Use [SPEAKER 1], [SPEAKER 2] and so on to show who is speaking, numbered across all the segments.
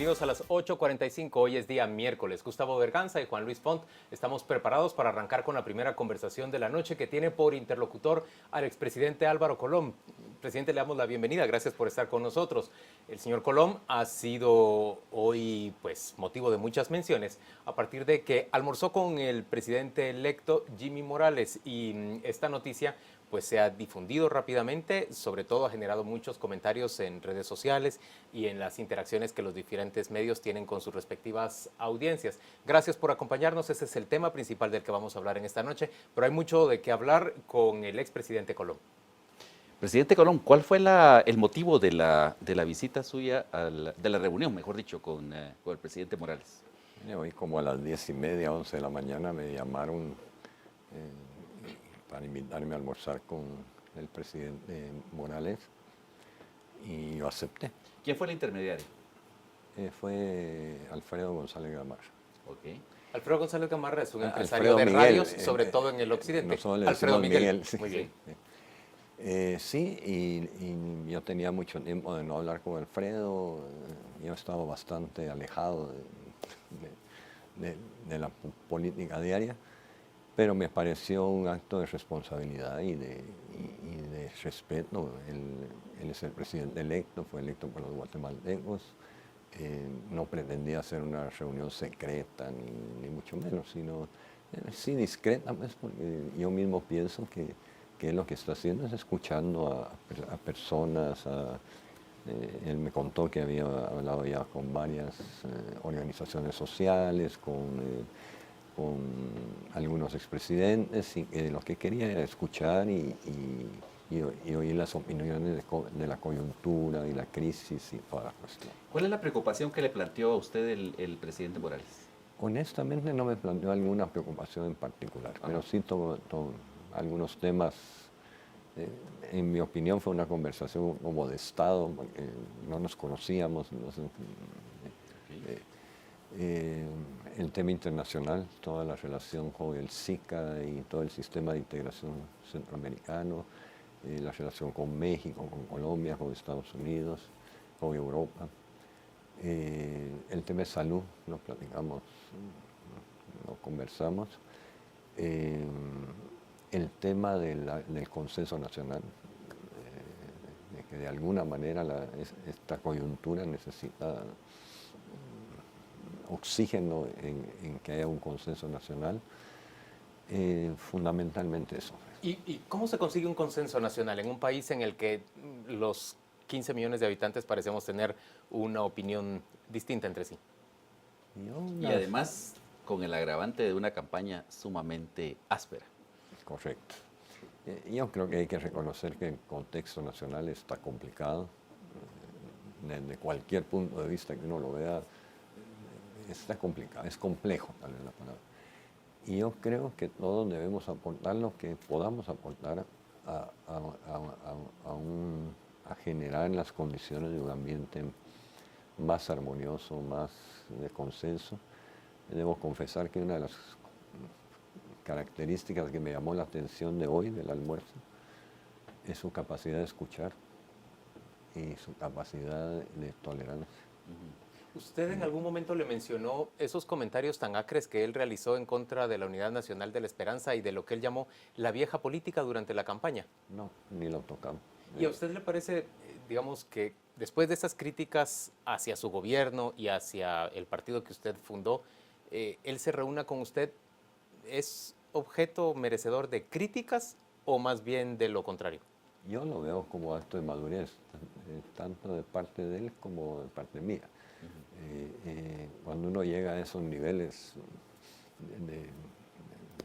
[SPEAKER 1] bienvenidos a las 8:45. Hoy es día miércoles. Gustavo Berganza y Juan Luis Font estamos preparados para arrancar con la primera conversación de la noche que tiene por interlocutor al expresidente Álvaro Colom. Presidente, le damos la bienvenida. Gracias por estar con nosotros. El señor Colom ha sido hoy motivo de muchas menciones a partir de que almorzó con el presidente electo Jimmy Morales y esta noticia se ha difundido rápidamente, sobre todo ha generado muchos comentarios en redes sociales y en las interacciones que los diferentes medios tienen con sus respectivas audiencias. Gracias por acompañarnos, ese es el tema principal del que vamos a hablar en esta noche, pero hay mucho de qué hablar con el expresidente Colom.
[SPEAKER 2] Presidente Colom, ¿cuál fue el motivo de la visita suya, de la reunión, mejor dicho, con el presidente Morales?
[SPEAKER 3] Hoy como a las 10:30, 11 de la mañana me llamaron para invitarme a almorzar con el presidente Morales y yo acepté.
[SPEAKER 2] ¿Quién fue el intermediario?
[SPEAKER 3] Fue Alfredo González Gamarra.
[SPEAKER 2] Okay.
[SPEAKER 1] Alfredo González Gamarra es un empresario de radios, sobre todo en el occidente.
[SPEAKER 3] Nosotros le
[SPEAKER 1] Alfredo Miguel.
[SPEAKER 3] Sí,
[SPEAKER 1] muy bien.
[SPEAKER 3] Sí, y yo tenía mucho tiempo de no hablar con Alfredo. Yo he estado bastante alejado de la política diaria, pero me pareció un acto de responsabilidad y de respeto. Él es el presidente electo, fue electo por los guatemaltecos. No pretendía hacer una reunión secreta, ni mucho menos, sino sí discreta, pues, porque yo mismo pienso que él lo que está haciendo es escuchando a personas. Él me contó que había hablado ya con varias organizaciones sociales, con algunos expresidentes, y lo que quería era escuchar y oír las opiniones de la coyuntura y la crisis y toda la cuestión.
[SPEAKER 2] ¿Cuál es la preocupación que le planteó a usted el presidente Morales?
[SPEAKER 3] Honestamente no me planteó alguna preocupación en particular, pero sí algunos temas. En mi opinión fue una conversación como de Estado, porque no nos conocíamos. El tema internacional, toda la relación con el SICA y todo el sistema de integración centroamericano, la relación con México, con Colombia, con Estados Unidos, con Europa. El tema de salud, lo platicamos, lo conversamos. El tema del consenso nacional, de que de alguna manera esta coyuntura necesita oxígeno en que haya un consenso nacional, fundamentalmente eso.
[SPEAKER 1] ¿Y cómo se consigue un consenso nacional en un país en el que los 15 millones de habitantes parecemos tener una opinión distinta entre sí?
[SPEAKER 2] Y además con el agravante de una campaña sumamente áspera.
[SPEAKER 3] Correcto. Yo creo que hay que reconocer que el contexto nacional está complicado. Desde cualquier punto de vista que uno lo vea, está complicado, es complejo, tal vez la palabra. Y yo creo que todos debemos aportar lo que podamos aportar a generar las condiciones de un ambiente más armonioso, más de consenso. Debo confesar que una de las características que me llamó la atención de hoy, del almuerzo, es su capacidad de escuchar y su capacidad de tolerancia.
[SPEAKER 1] ¿Usted en algún momento le mencionó esos comentarios tan acres que él realizó en contra de la Unidad Nacional de la Esperanza y de lo que él llamó la vieja política durante la campaña?
[SPEAKER 3] No, ni lo tocamos.
[SPEAKER 1] ¿Y a usted le parece, digamos, que después de esas críticas hacia su gobierno y hacia el partido que usted fundó, él se reúna con usted? ¿Es objeto merecedor de críticas o más bien de lo contrario?
[SPEAKER 3] Yo lo veo como acto de madurez, tanto de parte de él como de parte mía. Cuando uno llega a esos niveles de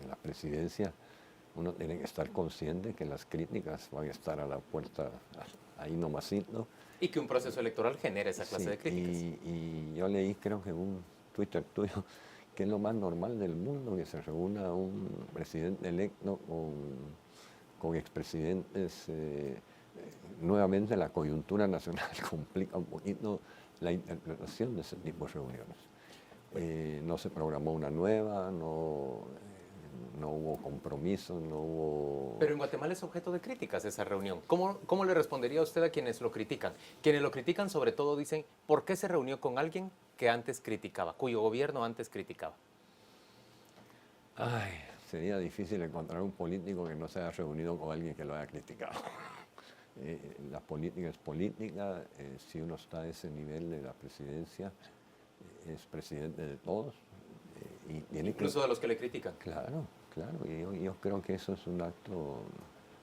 [SPEAKER 3] la presidencia, uno tiene que estar consciente que las críticas van a estar a la puerta ahí nomasito.
[SPEAKER 1] Y que un proceso electoral genera esa clase de críticas.
[SPEAKER 3] Y yo leí, creo que un Twitter tuyo, que es lo más normal del mundo, que se reúna un presidente electo con expresidentes. Nuevamente la coyuntura nacional complica un poquito la interpretación de ese tipo de reuniones. No se programó una nueva, no no hubo compromiso, no hubo...
[SPEAKER 1] Pero en Guatemala es objeto de críticas esa reunión. ¿Cómo le respondería usted a quienes lo critican? Quienes lo critican sobre todo dicen, ¿por qué se reunió con alguien que antes criticaba, cuyo gobierno antes criticaba?
[SPEAKER 3] Ay, sería difícil encontrar un político que no se haya reunido con alguien que lo haya criticado. La política es política, si uno está a ese nivel de la presidencia, es presidente de todos. Y tiene
[SPEAKER 1] Incluso de los que le critican.
[SPEAKER 3] Claro, claro, y yo creo que eso es un acto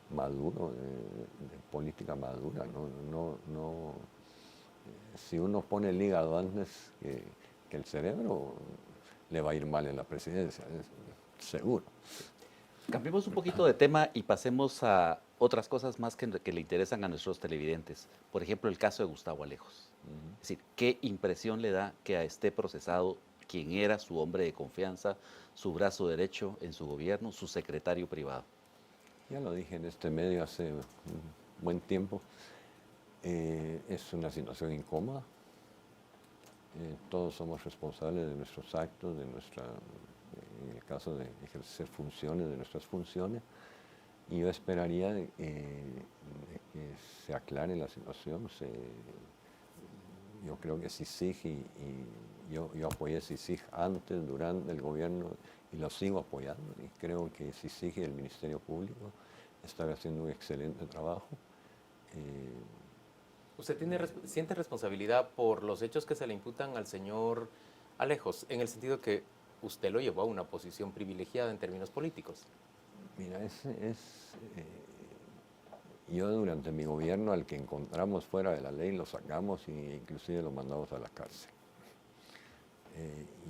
[SPEAKER 3] maduro, de política madura. Si uno pone el hígado antes que el cerebro, le va a ir mal en la presidencia, seguro.
[SPEAKER 2] Cambiemos un poquito de tema y pasemos a otras cosas más que le interesan a nuestros televidentes. Por ejemplo, el caso de Gustavo Alejos. Es decir, ¿qué impresión le da que esté procesado quien era su hombre de confianza, su brazo derecho en su gobierno, su secretario privado?
[SPEAKER 3] Ya lo dije en este medio hace un buen tiempo. Es una situación incómoda. Todos somos responsables de nuestros actos, en el caso de ejercer funciones, de nuestras funciones. Y yo esperaría de que se aclare la situación. Yo creo que CICIG yo apoyé CICIG antes, durante el gobierno y lo sigo apoyando. Y creo que CICIG y el Ministerio Público están haciendo un excelente trabajo.
[SPEAKER 1] ¿Usted siente responsabilidad por los hechos que se le imputan al señor Alejos, en el sentido que usted lo llevó a una posición privilegiada en términos políticos?
[SPEAKER 3] Mira, yo durante mi gobierno al que encontramos fuera de la ley lo sacamos e inclusive lo mandamos a la cárcel.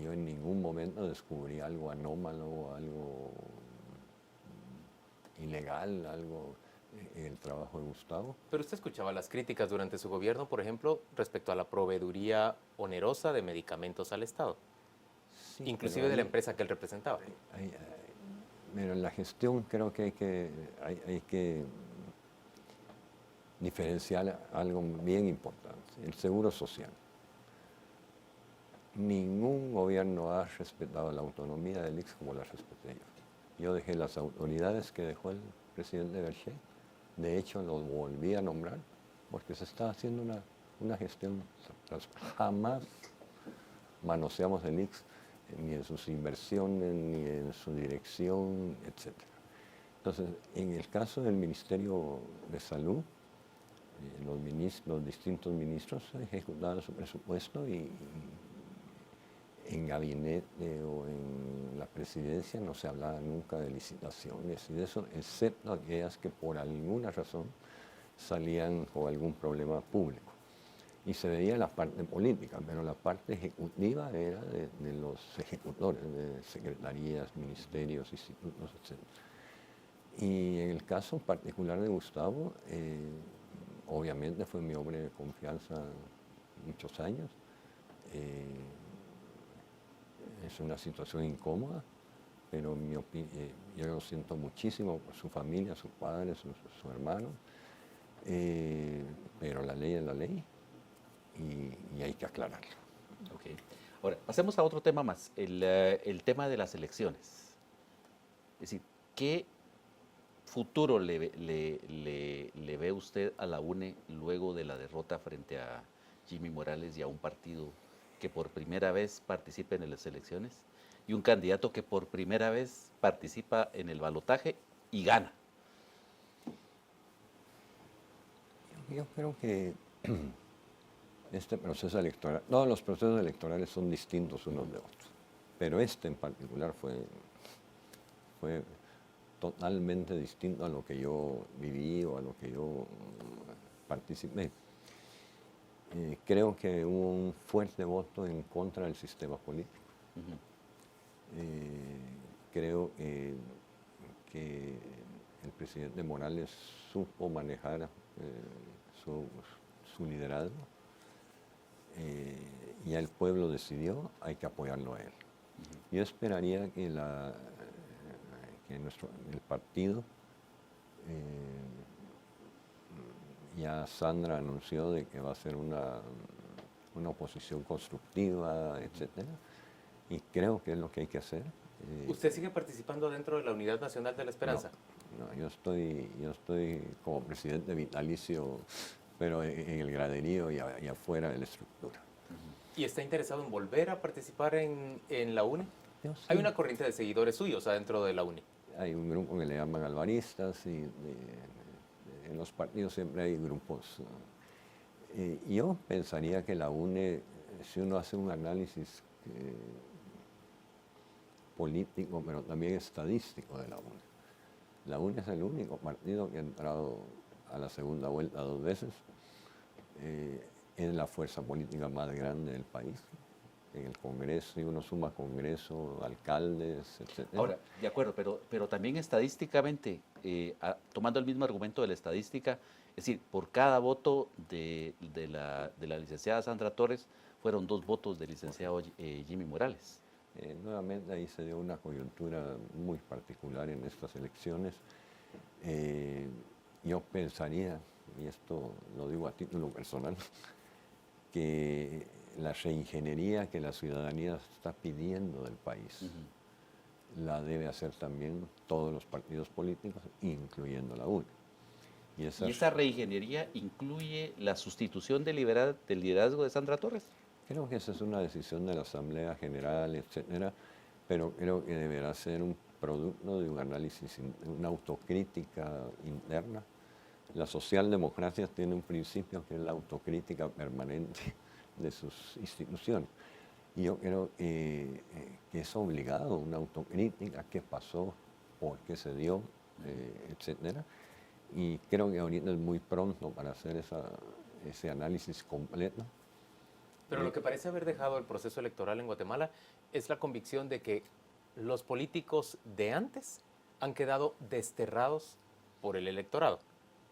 [SPEAKER 3] Yo en ningún momento descubrí algo anómalo, algo ilegal, algo en el trabajo de Gustavo.
[SPEAKER 1] Pero usted escuchaba las críticas durante su gobierno, por ejemplo, respecto a la proveeduría onerosa de medicamentos al Estado,
[SPEAKER 3] Sí,
[SPEAKER 1] inclusive de la empresa que él representaba.
[SPEAKER 3] Pero en la gestión creo que hay que diferenciar algo bien importante, el seguro social. Ningún gobierno ha respetado la autonomía del ICS como la respeté yo. Yo dejé las autoridades que dejó el presidente Berché, de hecho lo volví a nombrar, porque se está haciendo una gestión. Jamás manoseamos el ICS, ni en sus inversiones, ni en su dirección, etc. Entonces, en el caso del Ministerio de Salud, los distintos ministros ejecutaban su presupuesto y en gabinete o en la presidencia no se hablaba nunca de licitaciones y de eso, excepto aquellas que por alguna razón salían con algún problema público. Y se veía la parte política, pero la parte ejecutiva era de los ejecutores, de secretarías, ministerios, institutos, etc. Y en el caso particular de Gustavo, obviamente fue mi hombre de confianza muchos años. Es una situación incómoda, pero yo lo siento muchísimo por su familia, su padre, su hermano, pero la ley es la ley y hay que aclararlo.
[SPEAKER 2] Okay. Ahora, pasemos a otro tema más, el tema de las elecciones. Es decir, ¿qué futuro le ve usted a la UNE luego de la derrota frente a Jimmy Morales y a un partido que por primera vez participa en las elecciones y un candidato que por primera vez participa en el balotaje y gana?
[SPEAKER 3] Yo creo que este proceso electoral, todos los procesos electorales son distintos unos de otros, pero este en particular fue totalmente distinto a lo que yo viví o a lo que yo participé. Creo que hubo un fuerte voto en contra del sistema político. Creo que el presidente Morales supo manejar su liderazgo. Ya el pueblo decidió, hay que apoyarlo a él. Yo esperaría que el partido, ya Sandra anunció de que va a ser una oposición constructiva, etcétera, y creo que es lo que hay que hacer.
[SPEAKER 1] ¿Usted sigue participando dentro de la Unidad Nacional de la Esperanza?
[SPEAKER 3] No, yo estoy como presidente vitalicio, pero en el graderío y afuera de la estructura.
[SPEAKER 1] ¿Y está interesado en volver a participar en la UNE?
[SPEAKER 3] Yo sí.
[SPEAKER 1] Hay una corriente de seguidores suyos adentro de la UNE.
[SPEAKER 3] Hay un grupo que le llaman alvaristas y en los partidos siempre hay grupos. Yo pensaría que la UNE, si uno hace un análisis político, pero también estadístico de la UNE es el único partido que ha entrado a la segunda vuelta 2 veces. Es la fuerza política más grande del país. En el Congreso, y uno suma Congreso, alcaldes, etc.
[SPEAKER 2] Ahora, de acuerdo, pero también estadísticamente, tomando el mismo argumento de la estadística, es decir, por cada voto de la licenciada Sandra Torres, fueron 2 votos del licenciado Jimmy Morales.
[SPEAKER 3] Nuevamente ahí se dio una coyuntura muy particular en estas elecciones. Yo pensaría, y esto lo digo a título personal, que la reingeniería que la ciudadanía está pidiendo del país la debe hacer también todos los partidos políticos, incluyendo la UNE.
[SPEAKER 2] ¿Y esa reingeniería incluye la sustitución del liderazgo de Sandra Torres?
[SPEAKER 3] Creo que esa es una decisión de la Asamblea General, etcétera, pero creo que deberá ser un producto de un análisis, una autocrítica interna. La socialdemocracia tiene un principio que es la autocrítica permanente de sus instituciones. Y yo creo que es obligado una autocrítica, qué pasó, por qué se dio, etcétera. Y creo que ahorita es muy pronto para hacer ese análisis completo.
[SPEAKER 1] Pero lo que parece haber dejado el proceso electoral en Guatemala es la convicción de que los políticos de antes han quedado desterrados por el electorado.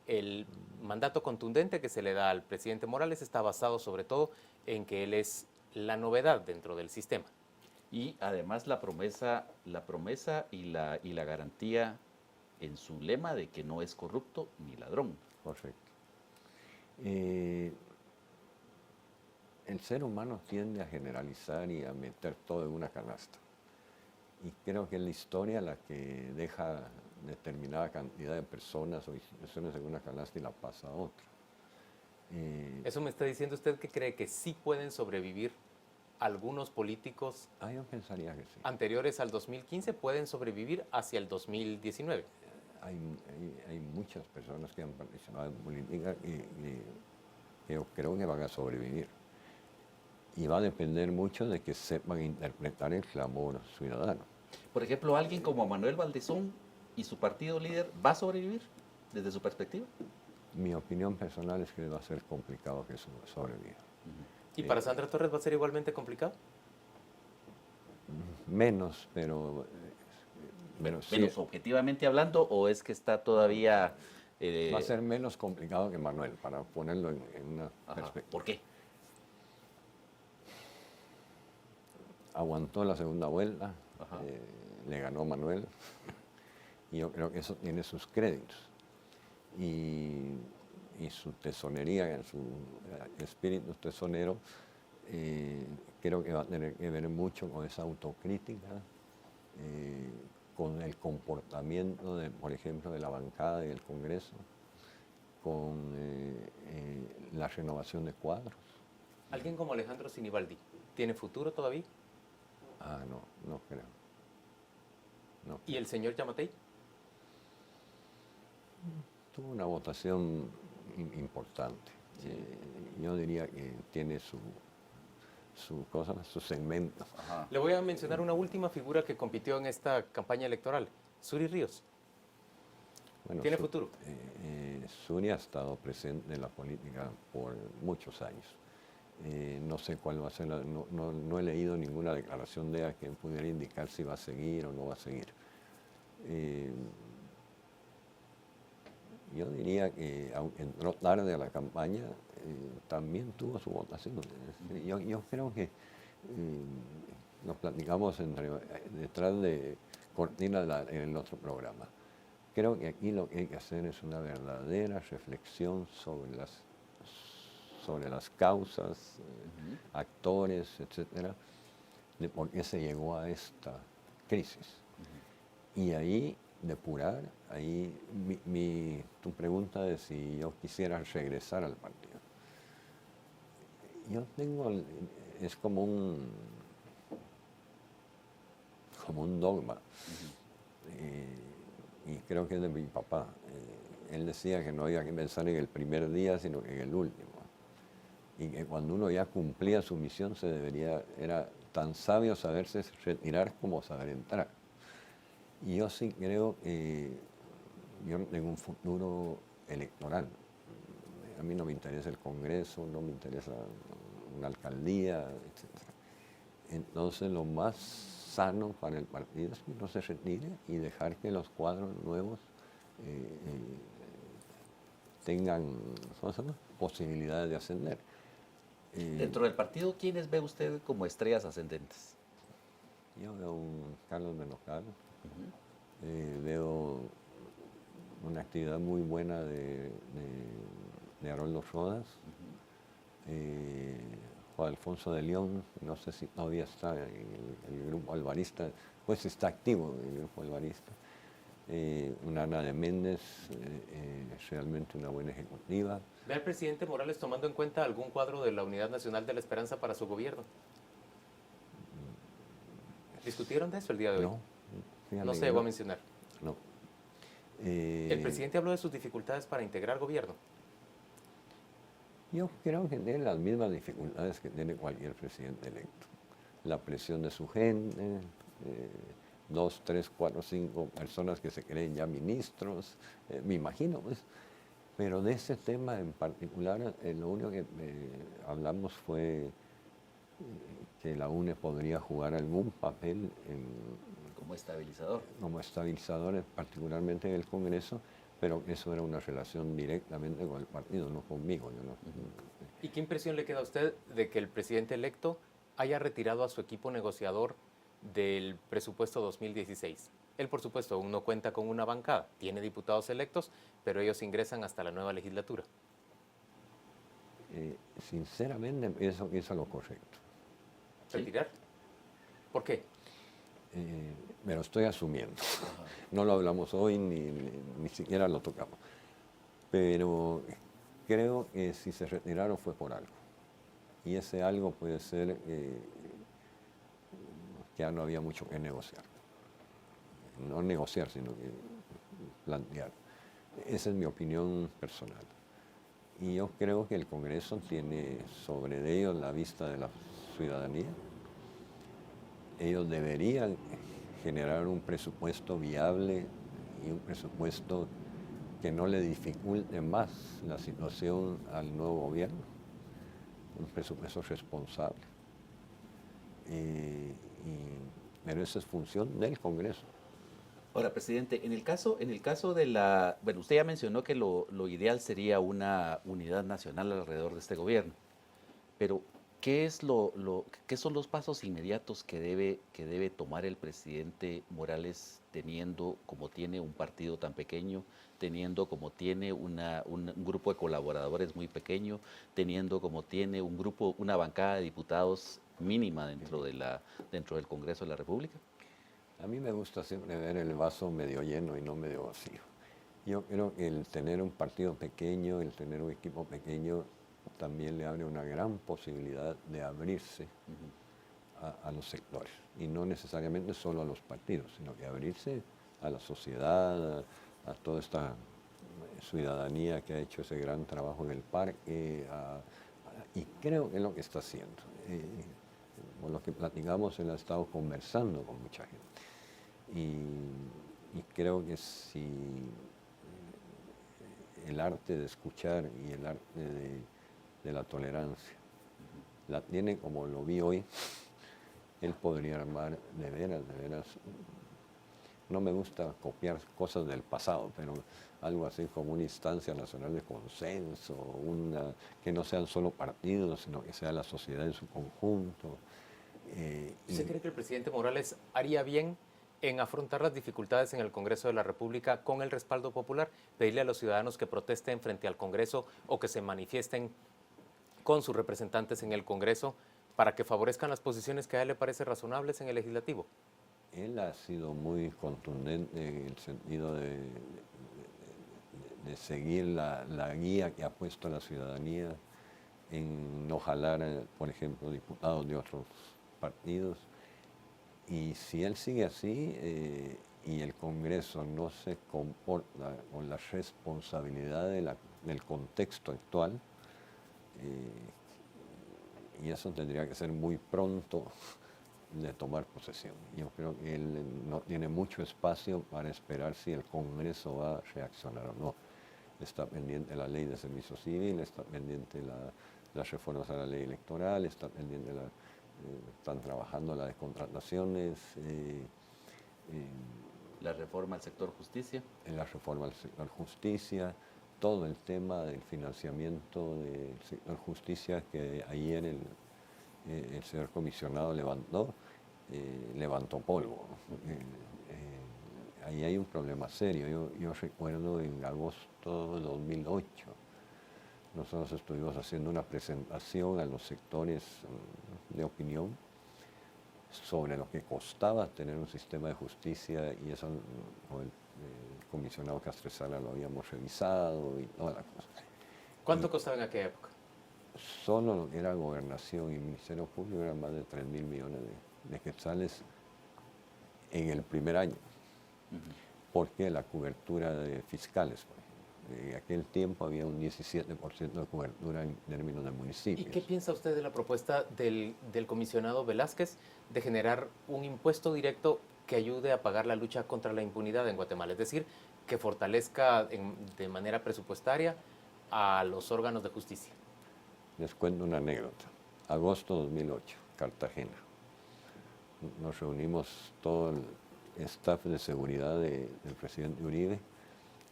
[SPEAKER 1] El mandato contundente que se le da al presidente Morales está basado sobre todo en que él es la novedad dentro del sistema.
[SPEAKER 2] Y además la promesa y la garantía en su lema de que no es corrupto ni ladrón.
[SPEAKER 3] Correcto. El ser humano tiende a generalizar y a meter todo en una canasta. Y creo que es la historia la que deja determinada cantidad de personas o instituciones en una canasta y la pasa a otra.
[SPEAKER 1] ¿Eso me está diciendo usted que cree que sí pueden sobrevivir algunos políticos
[SPEAKER 3] yo pensaría que sí.
[SPEAKER 1] anteriores al 2015? ¿Pueden sobrevivir hacia el 2019?
[SPEAKER 3] Hay muchas personas que han participado en política que yo creo que van a sobrevivir. Y va a depender mucho de que sepan interpretar el clamor ciudadano.
[SPEAKER 2] Por ejemplo, alguien como Manuel Valdezón y su partido líder, ¿va a sobrevivir desde su perspectiva?
[SPEAKER 3] Mi opinión personal es que va a ser complicado que sobreviva.
[SPEAKER 1] ¿Y para Sandra Torres va a ser igualmente complicado?
[SPEAKER 3] Menos, pero sí,
[SPEAKER 2] Menos objetivamente hablando, ¿o es que está todavía...?
[SPEAKER 3] va a ser menos complicado que Manuel, para ponerlo en una perspectiva.
[SPEAKER 2] ¿Por qué?
[SPEAKER 3] Aguantó la segunda vuelta, le ganó Manuel, y yo creo que eso tiene sus créditos. Y su tesonería, su espíritu tesonero, creo que va a tener que ver mucho con esa autocrítica, con el comportamiento, por ejemplo, de la bancada y del Congreso, con la renovación de cuadros.
[SPEAKER 1] ¿Alguien como Alejandro Sinibaldi tiene futuro todavía?
[SPEAKER 3] No creo. No.
[SPEAKER 1] ¿Y el señor Yamatei?
[SPEAKER 3] Tuvo una votación importante. Yo diría que tiene su segmento.
[SPEAKER 1] Le voy a mencionar una última figura que compitió en esta campaña electoral, Suri Ríos.
[SPEAKER 3] Bueno,
[SPEAKER 1] ¿Tiene futuro?
[SPEAKER 3] Suri ha estado presente en la política por muchos años. No sé cuál va a ser, no he leído ninguna declaración de ella que pudiera indicar si va a seguir o no va a seguir. Yo diría que, aunque entró tarde a la campaña, también tuvo su votación. Yo creo que nos platicamos detrás de cortina en el otro programa. Creo que aquí lo que hay que hacer es una verdadera reflexión sobre las causas, actores, etcétera, de por qué se llegó a esta crisis. Y ahí depurar, ahí tu pregunta de si yo quisiera regresar al partido. Yo tengo, es como un dogma, y creo que es de mi papá. Él decía que no había que pensar en el primer día, sino en el último. Y que cuando uno ya cumplía su misión, era tan sabio saberse retirar como saber entrar. Y yo sí creo que yo no tengo un futuro electoral. A mí no me interesa el Congreso, no me interesa una alcaldía, etc. Entonces lo más sano para el partido es que no se retire y dejar que los cuadros nuevos tengan posibilidades de ascender.
[SPEAKER 2] Dentro del partido, ¿quiénes ve usted como estrellas ascendentes?
[SPEAKER 3] Yo veo un Carlos Menocal, veo una actividad muy buena de Haroldo Rodas, Juan Alfonso de León, no sé si todavía está en el grupo alvarista, pues está activo en el grupo alvarista. Una Ana de Méndez, realmente una buena ejecutiva.
[SPEAKER 1] ¿Ve al presidente Morales tomando en cuenta algún cuadro de la Unidad Nacional de la Esperanza para su gobierno? ¿Discutieron de eso el día de hoy?
[SPEAKER 3] No,
[SPEAKER 1] no se llegó a mencionar.
[SPEAKER 3] No.
[SPEAKER 1] ¿El presidente habló de sus dificultades para integrar gobierno?
[SPEAKER 3] Yo creo que tiene las mismas dificultades que tiene cualquier presidente electo. La presión de su gente, 2, 3, 4, 5 personas que se creen ya ministros, me imagino, pues. Pero de ese tema en particular, lo único que hablamos fue que la UNE podría jugar algún papel
[SPEAKER 2] como estabilizador.
[SPEAKER 3] Como estabilizador, particularmente en el Congreso, pero eso era una relación directamente con el partido, no conmigo. Yo no.
[SPEAKER 1] ¿Y qué impresión le queda a usted de que el presidente electo haya retirado a su equipo negociador del presupuesto 2016? Él, por supuesto, aún no cuenta con una bancada, tiene diputados electos, pero ellos ingresan hasta la nueva legislatura.
[SPEAKER 3] Sinceramente, pienso que eso es lo correcto.
[SPEAKER 1] ¿Retirar? ¿Por qué?
[SPEAKER 3] Me lo estoy asumiendo. No lo hablamos hoy, ni siquiera lo tocamos. Pero creo que si se retiraron fue por algo. Y ese algo puede ser que ya no había mucho que negociar. No negociar, sino que plantear. Esa es mi opinión personal. Y yo creo que el Congreso tiene sobre ellos la vista de la ciudadanía. Ellos deberían generar un presupuesto viable y un presupuesto que no le dificulte más la situación al nuevo gobierno. Un presupuesto responsable. Pero esa es función del Congreso.
[SPEAKER 2] Ahora, presidente, en el caso de la... Bueno, usted ya mencionó que lo ideal sería una unidad nacional alrededor de este gobierno, pero ¿qué son los pasos inmediatos que debe tomar el presidente Morales teniendo como tiene un partido tan pequeño, teniendo como tiene un grupo de colaboradores muy pequeño, teniendo como tiene una bancada de diputados mínima dentro del Congreso de la República?
[SPEAKER 3] A mí me gusta siempre ver el vaso medio lleno y no medio vacío. Yo creo que el tener un partido pequeño, el tener un equipo pequeño, también le abre una gran posibilidad de abrirse a los sectores. Y no necesariamente solo a los partidos, sino que abrirse a la sociedad, a toda esta ciudadanía que ha hecho ese gran trabajo en el parque. Y creo que es lo que está haciendo. Por lo que platicamos, él ha estado conversando con mucha gente. Y creo que si el arte de escuchar y el arte de la tolerancia la tiene como lo vi hoy, él podría armar de veras. No me gusta copiar cosas del pasado, pero algo así como una instancia nacional de consenso, que no sean solo partidos, sino que sea la sociedad en su conjunto.
[SPEAKER 1] ¿Usted cree que el presidente Morales haría bien en afrontar las dificultades en el Congreso de la República con el respaldo popular? Pedirle a los ciudadanos que protesten frente al Congreso o que se manifiesten con sus representantes en el Congreso para que favorezcan las posiciones que a él le parecen razonables en el legislativo.
[SPEAKER 3] Él ha sido muy contundente en el sentido de seguir la guía que ha puesto a la ciudadanía en no jalar, por ejemplo, diputados de otros partidos. Y si él sigue así y el Congreso no se comporta con la responsabilidad del contexto actual, y eso tendría que ser muy pronto de tomar posesión. Yo creo que él no tiene mucho espacio para esperar si el Congreso va a reaccionar o no. Está pendiente la ley de servicio civil, está pendiente las reformas a la ley electoral, está pendiente están trabajando las descontrataciones,
[SPEAKER 2] La reforma al sector justicia.
[SPEAKER 3] en la reforma al sector justicia, todo el tema del financiamiento del sector justicia que ayer el señor comisionado levantó polvo. Ahí hay un problema serio. Yo recuerdo en agosto de 2008, nosotros estuvimos haciendo una presentación a los sectores de opinión sobre lo que costaba tener un sistema de justicia, y eso con el comisionado Castresala lo habíamos revisado y toda la cosa.
[SPEAKER 1] ¿Cuánto costaba en aquella época?
[SPEAKER 3] Solo lo que era gobernación y ministerio público eran más de 3.000 millones de quetzales en el primer año. Porque la cobertura de fiscales, por ejemplo, en aquel tiempo había un 17% de cobertura en términos de municipios.
[SPEAKER 1] ¿Y qué piensa usted de la propuesta del comisionado Velázquez de generar un impuesto directo que ayude a pagar la lucha contra la impunidad en Guatemala? Es decir, que fortalezca de manera presupuestaria a los órganos de justicia.
[SPEAKER 3] Les cuento una anécdota. Agosto 2008, Cartagena. Nos reunimos todo el staff de seguridad del presidente Uribe.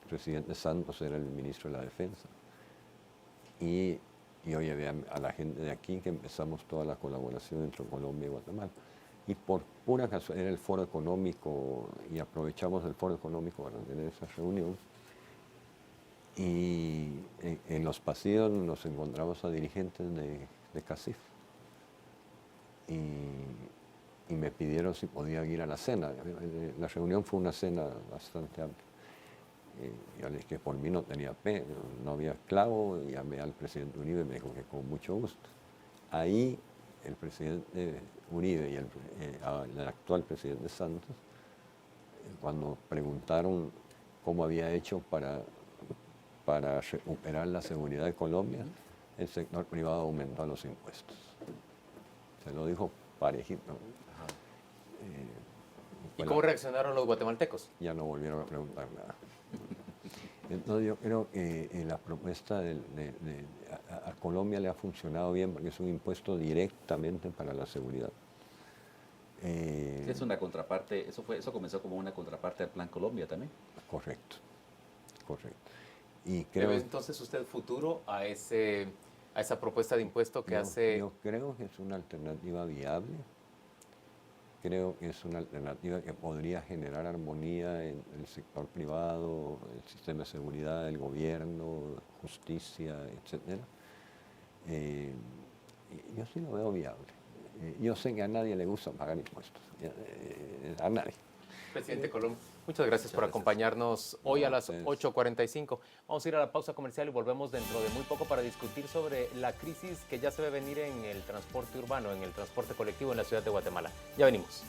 [SPEAKER 3] El presidente Santos era el ministro de la Defensa. Y yo llevé a la gente de aquí que empezamos toda la colaboración entre Colombia y Guatemala. Y por pura casualidad era el foro económico, y aprovechamos el foro económico para tener esa reunión. Y en los pasillos nos encontramos a dirigentes de CACIF. Y me pidieron si podía ir a la cena. La reunión fue una cena bastante amplia. Yo le dije que por mí no tenía no había clavo, y llamé al presidente Uribe y me dijo que con mucho gusto. Ahí el presidente Uribe y el actual presidente Santos, cuando preguntaron cómo había hecho para recuperar la seguridad de Colombia, el sector privado aumentó los impuestos. Se lo dijo parejito.
[SPEAKER 1] ¿Y cómo reaccionaron los guatemaltecos?
[SPEAKER 3] Ya no volvieron a preguntar nada. Entonces yo creo que la propuesta a Colombia le ha funcionado bien porque es un impuesto directamente para la seguridad.
[SPEAKER 2] Es una contraparte, eso comenzó como una contraparte al Plan Colombia también.
[SPEAKER 3] Correcto, correcto. Y
[SPEAKER 1] ¿Le
[SPEAKER 3] creo,
[SPEAKER 1] ve entonces usted futuro a esa propuesta de impuesto que hace?
[SPEAKER 3] Yo creo que es una alternativa viable. Creo que es una alternativa que podría generar armonía en el sector privado, el sistema de seguridad, el gobierno, justicia, etc. Yo sí lo veo viable. Yo sé que a nadie le gusta pagar impuestos, a nadie.
[SPEAKER 1] Presidente Colom, muchas gracias por acompañarnos hoy a las 8:45. Vamos a ir a la pausa comercial y volvemos dentro de muy poco para discutir sobre la crisis que ya se ve venir en el transporte urbano, en el transporte colectivo en la ciudad de Guatemala. Ya venimos.